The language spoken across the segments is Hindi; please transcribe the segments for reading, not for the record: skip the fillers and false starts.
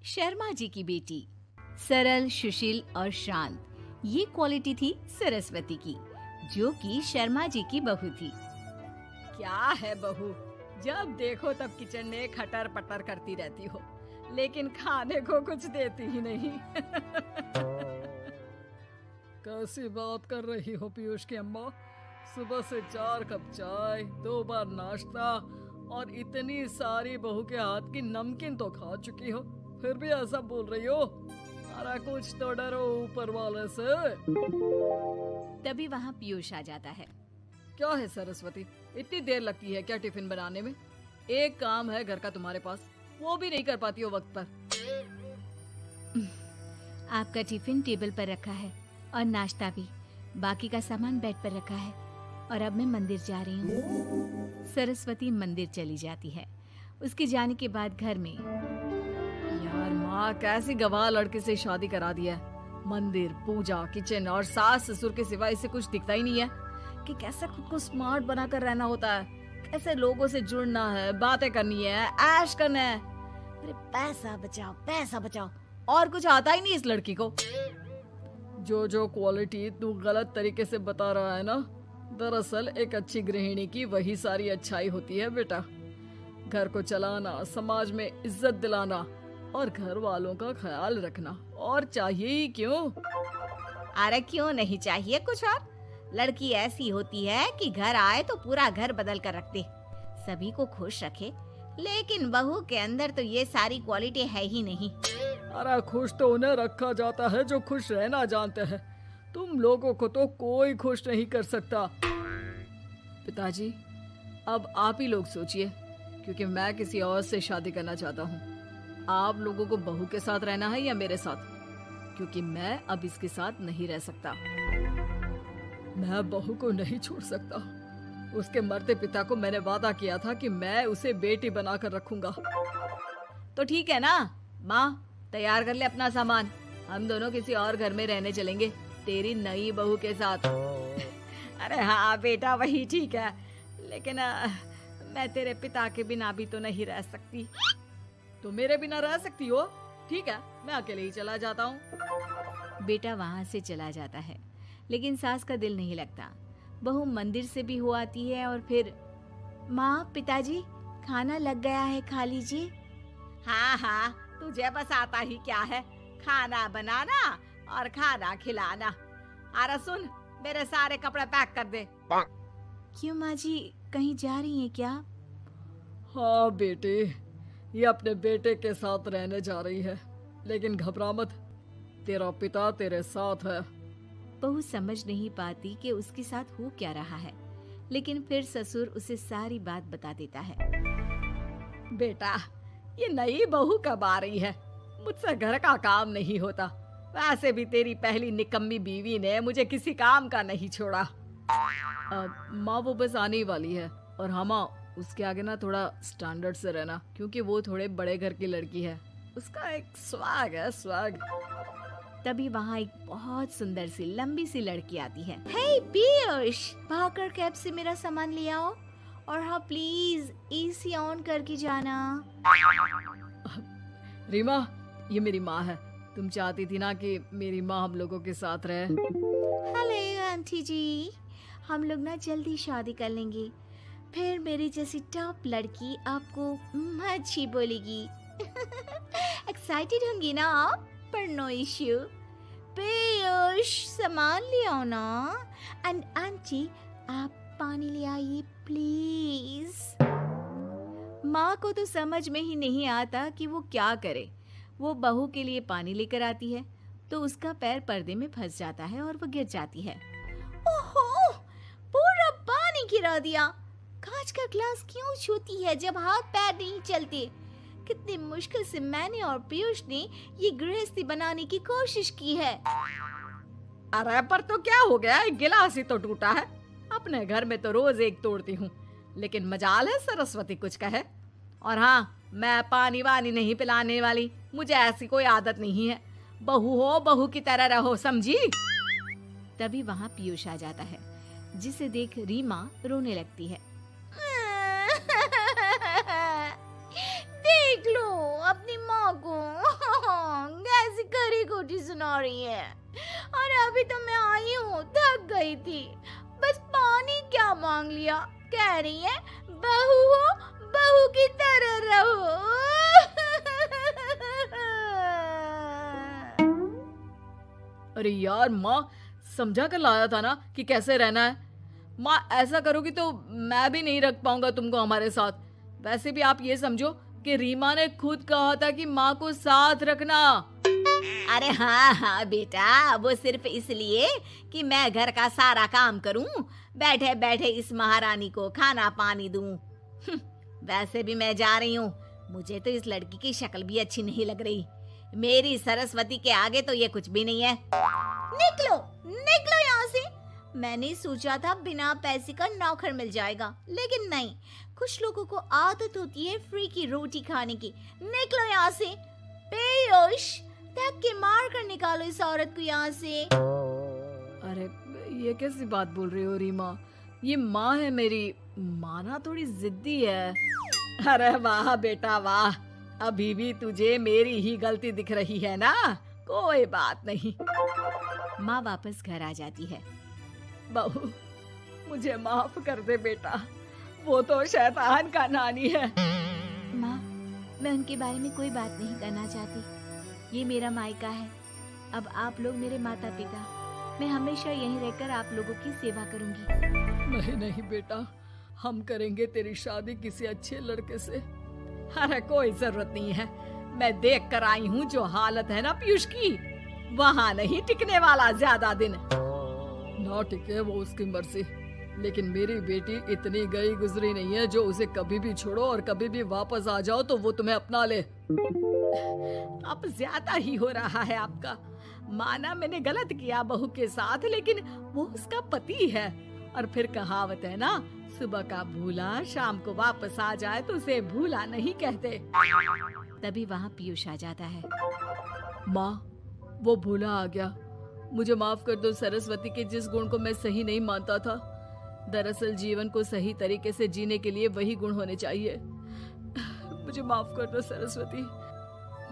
शर्मा जी की बेटी। सरल, सुशील और शांत, ये क्वालिटी थी सरस्वती की, जो कि शर्मा जी की बहू थी। क्या है बहू, जब देखो तब किचन में खटर पटर करती रहती हो, लेकिन खाने को कुछ देती ही नहीं। कैसी बात कर रही हो पीयूष की अम्मा? सुबह से 4 कप चाय, 2 बार नाश्ता और इतनी सारी बहू के हाथ की नमकीन तो खा चुकी हो, फिर भी ऐसा बोल रही हो? अरे कुछ तो डरो ऊपर वाले से। तभी वहाँ पीयूष आ जाता है। क्या है सरस्वती, इतनी देर लगती है क्या टिफिन बनाने में? एक काम है घर का तुम्हारे पास, वो भी नहीं कर पाती हो वक्त पर। आपका टिफिन टेबल पर रखा है और नाश्ता भी, बाकी का सामान बेड पर रखा है और अब मैं मंदिर जा रही हूँ। सरस्वती मंदिर चली जाती है। उसके जाने के बाद घर में, यार माँ कैसी गवाह लड़के से शादी करा दिया है। मंदिर, पूजा, किचन और सास ससुर के सिवा इसे कुछ दिखता ही नहीं है कि कैसे खुद को स्मार्ट बनाकर रहना होता है, कैसे लोगों से जुड़ना है, बातें करनी है, ऐश करना है। अरे पैसा बचाओ और कुछ आता ही नहीं इस लड़की को। जो क्वालिटी तू गलत तरीके से बता रहा है ना, दरअसल एक अच्छी गृहिणी की वही सारी अच्छाई होती है बेटा। घर को चलाना, समाज में इज्जत दिलाना और घर वालों का ख्याल रखना, और चाहिए ही क्यों? अरे क्यों नहीं चाहिए कुछ और? लड़की ऐसी होती है कि घर आए तो पूरा घर बदल कर रख दे, सभी को खुश रखे। लेकिन बहू के अंदर तो ये सारी क्वालिटी है ही नहीं। अरे खुश तो उन्हें रखा जाता है जो खुश रहना जानते हैं। तुम लोगों को तो कोई खुश नहीं कर सकता। पिताजी, अब आप ही लोग सोचिए, क्योंकि मैं किसी और से शादी करना चाहता हूँ। आप लोगों को बहू के साथ रहना है या मेरे साथ? क्योंकि मैं अब इसके साथ नहीं रह सकता। मैं बहू को नहीं छोड़ सकता। उसके मरते पिता को मैंने वादा किया था कि मैं उसे बेटी बनाकर रखूंगा। तो ठीक है ना माँ, तैयार कर ले अपना सामान, हम दोनों किसी और घर में रहने चलेंगे तेरी नई बहू के साथ। अरे हाँ बेटा, वही ठीक है, लेकिन मैं तेरे पिता के बिना भी तो नहीं रह सकती। तो मेरे बिना रह सकती हो? ठीक है, मैं अकेले ही चला जाता हूँ। बेटा वहाँ से चला जाता है, लेकिन सास का दिल नहीं लगता। बहू मंदिर से भी हो आती है और फिर, माँ, पिताजी, खाना लग गया है, खा लीजिए। हाँ, तुझे बस आता ही क्या है, खाना बनाना और खाना खिलाना। अरे सुन, मेरे सारे कपड़े पैक कर दे। क्यों माँ जी, कहीं जा रही हैं क्या? हाँ बेटे, ये अपने बेटे के साथ रहने जा रही है, लेकिन घबरा मत, तेरा पिता तेरे साथ है। बहू समझ नहीं पाती कि उसके साथ हो क्या रहा है, लेकिन फिर ससुर उसे सारी बात बता देता है। बेटा, ये नई बहू कब आ रही है? मुझसे घर का काम नहीं होता। वैसे भी तेरी पहली निकम्मी बीवी ने मुझे किसी काम का नहीं छोड़ा। माँ वो बस आने ही वाली है, और हाँ माँ, उसके आगे ना थोड़ा स्टैंडर्ड से रहना, क्योंकि वो थोड़े बड़े घर की लड़की है। उसका एक स्वैग है, स्वैग। तभी वहाँ एक बहुत सुंदर सी लंबी सी लड़की आती है। हे पीयूष, भागकर कैब से मेरा सामान ले आओ, और हाँ प्लीज एसी ऑन करके जाना। रीमा, ये मेरी माँ है। तुम चाहती थी ना कि मेरी माँ हम लोगों के साथ रहे। हेलो आंटी जी, हम लोग ना जल्दी शादी कर लेंगे, फिर मेरी जैसी टॉप लड़की आपको अच्छी बोलेगी। एक्साइटेड होंगी ना आप? पर नो इश्यू। पीयूष, सामान ले आओ ना, एंड आंटी आप पानी ले आइए प्लीज। माँ को तो समझ में ही नहीं आता कि वो क्या करे। वो बहू के लिए पानी लेकर आती है तो उसका पैर पर्दे में फंस जाता है और वो गिर जाती है। ओहो, पूरा पानी गिरा दिया। कांच का ग्लास क्यों छूती है जब हाथ पैर नहीं चलते? कितनी मुश्किल से मैंने और पीयूष ने ये गृहस्थी बनाने की कोशिश की है। अरे पर तो क्या हो गया, एक गिलास ही तो टूटा है। अपने घर में तो रोज एक तोड़ती हूँ, लेकिन मजाल है सरस्वती कुछ कहे। और हाँ, मैं पानी वानी नहीं पिलाने वाली, मुझे ऐसी कोई आदत नहीं है। बहू हो, बहू की तरह रहो, समझी? तभी वहाँ पीयूष आ जाता है, जिसे देख रीमा रोने लगती है। देख लो अपनी माँ को। रोटी सुना रही है। अरे अभी तो मैं आई हूँ, थक गई थी, बस पानी क्या मांग लिया। कह रही है बहू हो, बहू की तरह रहो। अरे यार माँ, समझा कर लाया था ना कि कैसे रहना है। माँ ऐसा करोगी तो मैं भी नहीं रख पाऊंगा तुमको हमारे साथ। वैसे भी आप ये समझो कि रीमा ने खुद कहा था कि माँ को साथ रखना। अरे हाँ हाँ बेटा, वो सिर्फ इसलिए कि मैं घर का सारा काम करूं, बैठे बैठे इस महारानी को खाना पानी दूं। वैसे भी मैं जा रही हूँ, मुझे तो इस लड़की की शक्ल भी अच्छी नहीं लग रही। मेरी सरस्वती के आगे तो ये कुछ भी नहीं है। निकलो निकलो यहाँ से। मैंने सोचा था बिना पैसे का नौकर मिल जाएगा, लेकिन नहीं, कुछ लोगों को आदत होती है फ्री की रोटी खाने की। निकलो यहाँ से। पीयूष, धक के मार कर निकालो इस औरत को यहाँ से। अरे ये कैसी बात बोल रही हो रीमा? ये माँ है मेरी, माना थोड़ी जिद्दी है। अरे वाह बेटा वाह, अभी भी तुझे मेरी ही गलती दिख रही है ना? कोई बात नहीं। माँ वापस घर आ जाती है। बहू, मुझे माफ कर दे बेटा, वो तो शैतान का नानी है। माँ, मैं उनके बारे में कोई बात नहीं करना चाहती। ये मेरा मायका है। अब आप लोग मेरे माता पिता, मैं हमेशा यहीं रहकर आप लोगों की सेवा करूंगी। नहीं नहीं बेटा, हम करेंगे तेरी शादी किसी अच्छे लड़के से। अरे कोई जरूरत नहीं है, मैं देख कर आई हूँ जो हालत है ना पीयूष की, वहाँ नहीं टिकने वाला ज्यादा दिन। ना टिके वो उसकी मर्जी, लेकिन मेरी बेटी इतनी गई गुजरी नहीं है जो उसे कभी भी छोड़ो और कभी भी वापस आ जाओ तो वो तुम्हें अपना ले। अब ज्यादा ही हो रहा है आपका। माना मैंने गलत किया बहू के साथ, लेकिन वो उसका पति है। और फिर कहावत है ना, सुबह का भूला शाम को वापस आ जाए तो उसे भूला नहीं कहते। तभी वहाँ पीयूष आ जाता है। माँ, वो भूला आ गया, मुझे माफ कर दो। सरस्वती के जिस गुण को मैं सही नहीं मानता था, दरअसल जीवन को सही तरीके से जीने के लिए वही गुण होने चाहिए। मुझे माफ कर दो सरस्वती,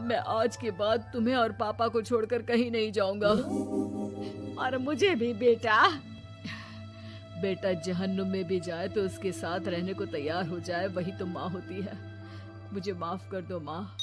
मैं आज के बाद तुम्हें और पापा को छोड़कर कहीं नहीं जाऊंगा। और मुझे भी बेटा। बेटा जहन्नुम में भी जाए तो उसके साथ रहने को तैयार हो जाए, वही तो माँ होती है। मुझे माफ कर दो माँ।